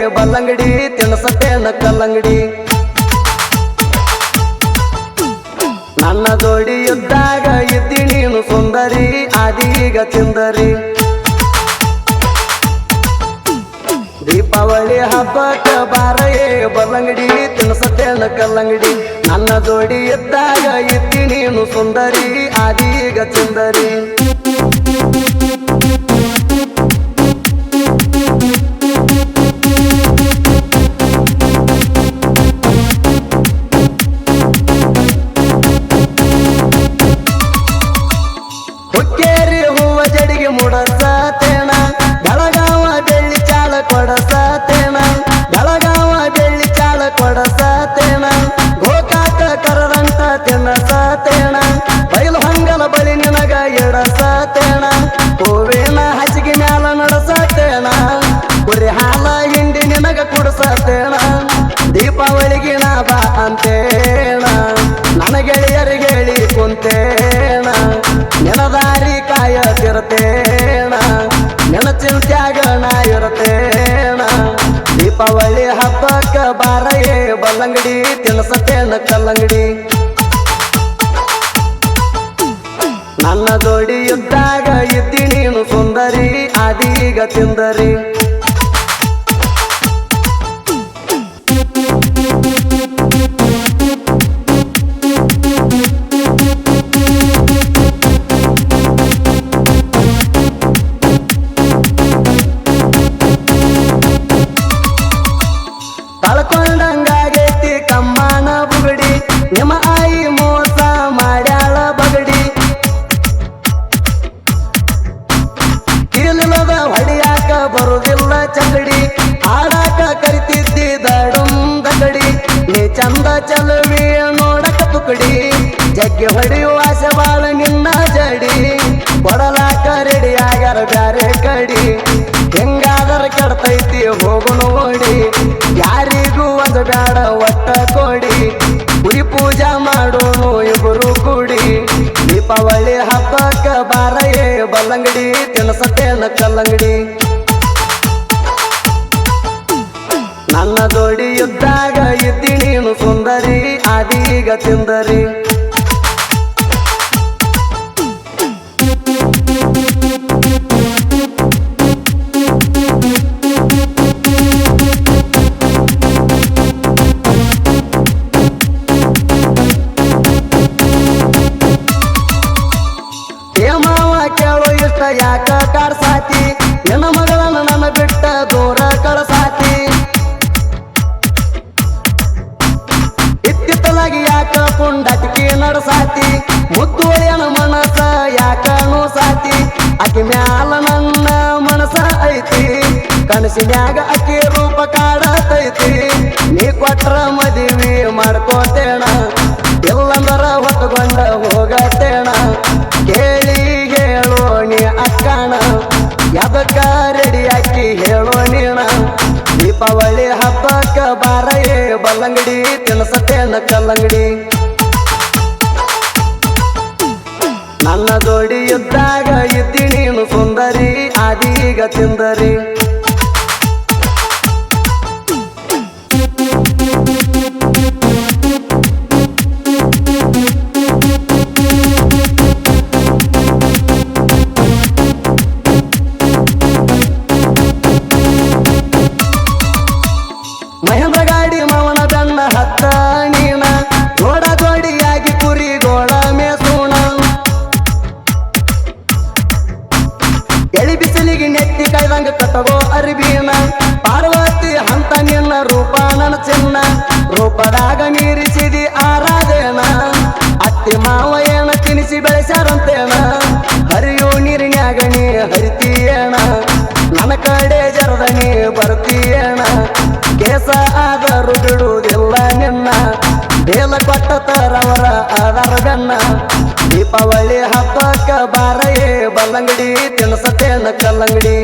ಬಲ್ಲಂಗಡಿ ತಿನ್ನಸತ್ತೇನ ಕಲ್ಲಂಗಡಿ ನನ್ನ ಜೋಡಿ ಇದ್ದಾಗ ಇದ್ದಿ ನೀನು ಸುಂದರಿ ಆದೀಗ ಚಿಂದರಿ ದೀಪಾವಳಿ ಹಬ್ಬಕ್ಕ ಬಾರಯೇ ಬಲ್ಲಂಗಡಿ ತಿನ್ನಸತ್ತೇನ ಕಲ್ಲಂಗಡಿ ನನ್ನ ಜೋಡಿ ಇದ್ದಾಗ ಇದ್ದಿ ನೀನು ಸುಂದರಿ ಆದೀಗ ಚಿಂದರಿ ಹುಕ್ಕೇರಿ ಹೂವ ಜಡಿಗೆ ಮುಡಸತೇಣ ಬೆಳಗಾವ ಬೆಳ್ಳಿ ಚಾಳ ಕೊಡಸತೇಣ ಬೆಳಗಾವ ಬೆಳ್ಳಿ ಚಾಳ ಕೊಡಸತೇಣ ಗೋಕಾಕ ಕರದಂಟ ತಿನ್ನಸತೇಣ ಬಯಲು ಹಂಗಲ ಬಳಿ ನಿನಗ ಎಡಸತೇಣ ಹೂವಿನ ಹಸಿಗೆ ಮ್ಯಾಲ ನಡಸತೇಣ ಕುರಿ ಹಾಲ ಹಿಂಡಿ ನಿನಗ ಕುಡಸತೇಣ ದೀಪಾವಳಿಗೆ ನಾ ಬಾ ಅಂತೇಣ ನನ್ನ ಗೆಳೆಯರಿಗೆ ಹೇಳಿ ಕುಂತೇಣ ನೆನದಾರಿ ಕಾಯತಿರ್ತೇಣ ನೆನ ಚಿಂತ್ಯಾಗ ನಾ ಇರ್ತೇಣ ದೀಪಾವಳಿ ಹಬ್ಬಕ್ಕ ಬಾರಯೇ ಬಲ್ಲಂಗಡಿ ತಿನ್ನಸತ್ತೇನ ಕಲ್ಲಂಗಡಿ ನನ್ನ ಜೋಡಿ ಇದ್ದಾಗ ಇದ್ದಿ ನೀನು ಸುಂದರಿ ಆದೀಗ ಚಿಂದರಿ ಕಳ್ಕೊಂಡಂಗಾಗೈತಿ ಕಮ್ಮನ ಬುಗಡಿ ನಿಮ್ಮ ಆಯಿ ಮೋಸ ಮಾಡ್ಯಾಳ ಬಗಡಿ ಇಲ್ಲದ ಹೊಡಿಯಾಕ ಬರುದಿಲ್ಲ ಚಗಡಿ ಆಡಾಕ ಕರಿತಿದ್ದಿ ದಡುಂ ದಗಡಿ ನೀ ಚಂದ ಚಲವಿ ನೋಡಕ ತುಕಡಿ ಜಗ್ಗಿ ಹೊಡೆಯುವ ಆಸೆ ಬಾಳ ನಿನ್ನ ಜಡಿ ಕೊಡಲಾಕ ರೆಡಿ ಆಗ್ಯಾರ ಬ್ಯಾರೆ ಕಡಿ ಹೆಂಗಾದರ ಕೆಡ್ತೈತಿ ಹೋಗುನು ಓಡಿ ಯಾರಿಗೂ ಒಂದು ಬ್ಯಾಡ ಒಟ್ಟ ಕೊಡಿ ಕುರಿ ಪೂಜಾ ಮಾಡೋನು ಇಬ್ಬರು ಕೂಡಿ ದೀಪಾವಳಿ ಹಬ್ಬಕ್ಕ ಬಾರಯೇ ಬಲ್ಲಂಗಡಿ ತಿನ್ನಸತ್ತೇನ ಕಲ್ಲಂಗಡಿ ನನ್ನ ಜೋಡಿ ಇದ್ದಾಗ ಇದ್ದಿ ನೀನು ಸುಂದರಿ ಆದೀಗ ಚಿಂದರಿ ಕೇಳೋ ಇಷ್ಟ ಯಾಕ ಕಾಡ್ಸಾತಿ ನನ್ನ ಮಗಳನ್ನ ನನ್ನ ಬಿಟ್ಟ ದೂರ ಕಳಸಾತಿ ಇತ್ತಿತ್ತಲಾಗಿ ಯಾಕ ಪುಂಡಟಿಕೆ ನಡಸಾತಿ ಮುತ್ತುವಳಿಯನ ಮನಸ ಯಾಕ ನೋಸಾತಿ ಆಕಿ ಮ್ಯಾಲ ನನ್ನ ಮನಸ ಐತಿ ಕನಸಿನ್ಯಾಗ ಅಕ್ಕಿ ರೂಪ ಕಾಡತೈತಿ ನೀ ಕೊಟ್ರ ಮದುವೆ ಮಾಡ್ಕೋತೇಣ ಎಲ್ಲಂದರ ಹೊತ್ತುಕೊಂಡ ಹೋಗತೇಣ ಕೇಳಿ ಹೇಳೋ ನೀ ಅಕ್ಕಣ ಯಾದಕ್ಕ ರೆಡಿ ಹಾಕಿ ಹೇಳೋ ನೀಣ ದೀಪಾವಳಿ ಹಬ್ಬಕ್ಕ ಬಾರಯೇ ಬಲ್ಲಂಗಡಿ ತಿನ್ನಸತ್ತೇನ ಕಲ್ಲಂಗಡಿ ನನ್ನ ಜೋಡಿ ಇದ್ದಾಗ ಇದ್ದಿ ನೀನು ಸುಂದರಿ ಆದೀಗ ಚಿಂದರಿ ಮಹೇಂದ್ರ ಗಾಡಿ ಮಾವನ ಬೆನ್ನ ಹತ್ತ ನೀನ ಜೋಡ ಜೋಡಿಯಾಗಿ ಕುರಿ ಗೋಳ ಮೇಸೂಣ ಎಳಿ ಬಿಸಿಲಿಗೆ ನೆತ್ತಿ ಕೈದಂಗ ಕಟ್ಟಗೋ ಅರಿಬೀನ ಪಾರ್ವತಿ ಹಂತ ನಿನ್ನ ರೂಪ ನನ್ನ ಚಿನ್ನ ರೂಪದಾಗ ಮೀರಿಸಿದಿ ಆರಾಧೇನ ಅತ್ತಿ ಮಾವ ಏನ ತಿನಿಸಿ ಬೆಳೆಸ್ಯಾರಂತೇನ ಹರಿಯೋ ನೀರಿನ್ಯಾಗ ನೀ ಹರಿತೀಯೇಣ ನನ್ನ ಕಡೆ ಜರದ ನೀ ಬರ್ತೀಯೇಣ ಕೇಸ ಆದರೂ ಬಿಡುವುದಿಲ್ಲ ನಿನ್ನ ಬೇಲ ಕೊಟ್ಟ ತರವರ ಆಧಾರ ಬೆನ್ನ ದೀಪಾವಳಿ ಹಬ್ಬಕ್ಕ ಬಾರಯೇ ಬಲ್ಲಂಗಡಿ ತಿನ್ನಸತ್ತೇನ ಕಲ್ಲಂಗಡಿ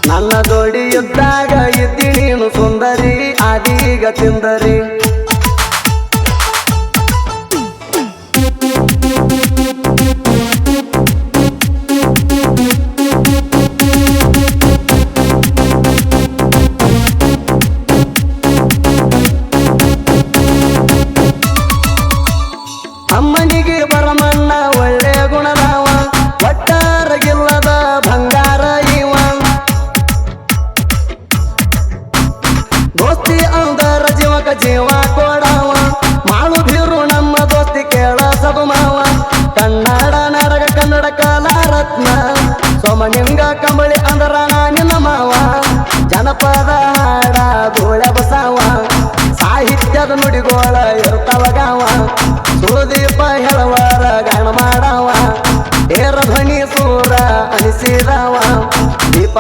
ನನ್ನ ಜೋಡಿ ಇದ್ದಾಗ ಇದ್ದಿ ನೀನು ಸುಂದರಿ ಆದೀಗ ಚಿಂದರಿ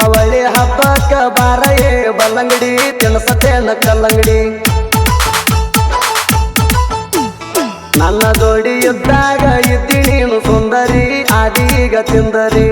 ದೀಪಾವಳಿ ಹಬ್ಬಕ್ಕ ಬಾರಯೇ ಬಲ್ಲಂಗಡಿ ತಿನ್ಸತೇನ ಕಲ್ಲಂಗಡಿ ನನ್ನ ಜೋಡಿ ಇದ್ದಾಗ ಇದ್ದಿ ನೀನು ಸುಂದರಿ ಆದೀಗ ಚಿಂದರಿ